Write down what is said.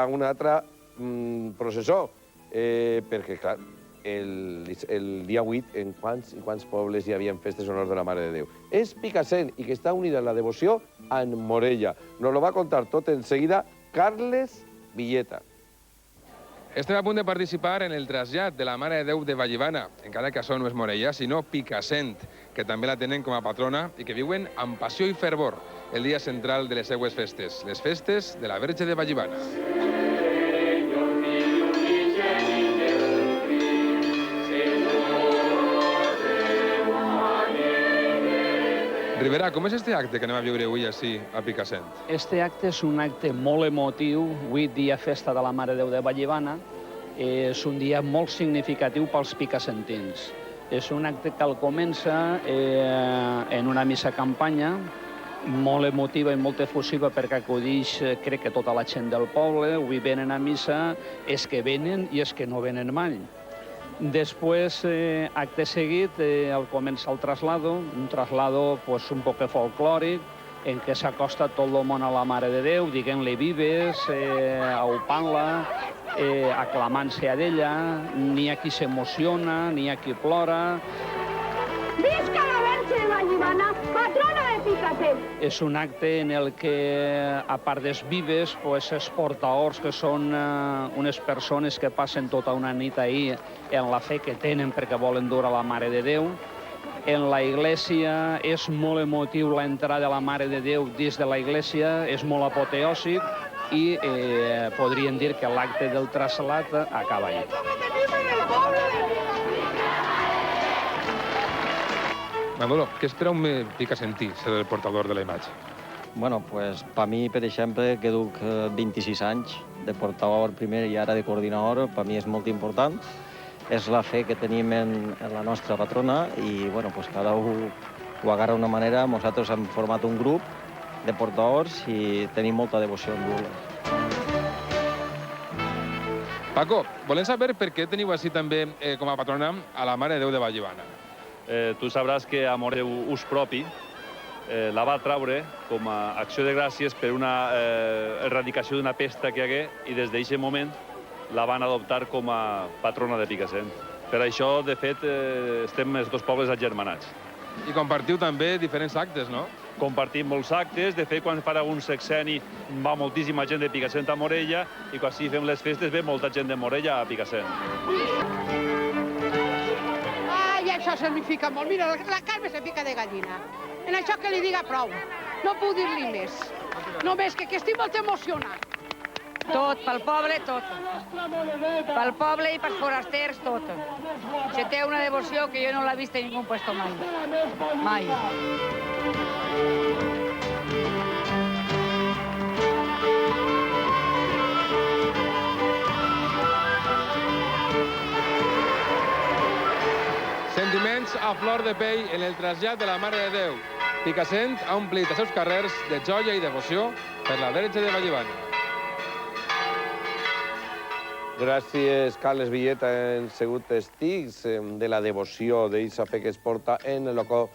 una altra processó, perquè, clar, el dia 8 en quants pobles hi havia festes en honor de la Mare de Déu. És Picassent i que està unida en la devoció en Morella. Nos lo va a contar tot en seguida Carles Villeta. Estem a punt de participar en el trasllat de la Mare de Déu de Vallivana, encara que això no és Morella, sinó Picassent, que també la tenen com a patrona i que viuen amb passió i fervor el dia central de les seues festes, les festes de la Verge de Vallivana. Rivera, com és este acte que anem a viure avui així a Picassent? Este acte és un acte molt emotiu, avui dia festa de la Mare de Déu de Vallivana. És un dia molt significatiu pels picassentins. És un acte que comença en una missa campanya, molt emotiva i molt efusiva perquè acudix, crec que tota la gent del poble. Avui venen a missa, és que venen i és que no venen mai. Després, acte seguit, comença el traslado, un traslado un poc folclòric, en què s'acosta tot el món a la Mare de Déu, diguent-li vives, aupant-la, aclamant-se a d'ella. N'hi ha qui s'emociona, n'hi ha qui plora. Visca la Verge de Vallivana, patrona de Picassent! És un acte en el que, a part dels vives, els portaors, que són unes persones que passen tota una nit ahir en la fe que tenen perquè volen dur a la Mare de Déu. En la iglesia és molt emotiu l'entrada de la Mare de Déu dins de la iglesia, és molt apoteòsic i podríem dir que l'acte del trasllat acaba allà. Manolo, què espera un picassentí ser el portador de la imatge? Bueno, pues, per mi, per exemple, que duc 26 anys de portador primer i ara de coordinador, per mi és molt important. És la fe que tenim en la nostra patrona i, bueno, pues, cada un ho agarra d'una manera. Nosaltres hem format un grup de portadors i tenim molta devoció en dur-les. Paco, volem saber per què teniu així també com a patrona a la Mare de Déu de Vallivana. Tu sabràs que Amor de Déu ús propi la va traure com a acció de gràcies per una erradicació d'una pesta que hi hagué i des d'aquest moment la van adoptar com a patrona de Picassent. Per això, de fet, estem els dos pobles agermanats. I compartiu també diferents actes, no? Compartim molts actes. De fet, quan fa algun sexeni va moltíssima gent de Picassent a Morella i quan sí fem les festes ve molta gent de Morella a Picassent. Ai, això se m'hi fica molt. Mira, la Carme se fica de gallina. En això que li diga prou. No puc dir-li més. Només que estic molt emocionat. Tot, pel poble, tot. Pel poble i pels forasters, tot. Se té una devoció que jo no l'he vist en ningú puesto mai. Mai. Sentiments a flor de pell en el trasllat de la Mare de Déu. Picassent ha omplit els seus carrers de joia i devoció per la Verge de Vallivana. Gràcies, Carles Villeta. Han sigut testigs de la devoció d'eixa fe que es porta en el local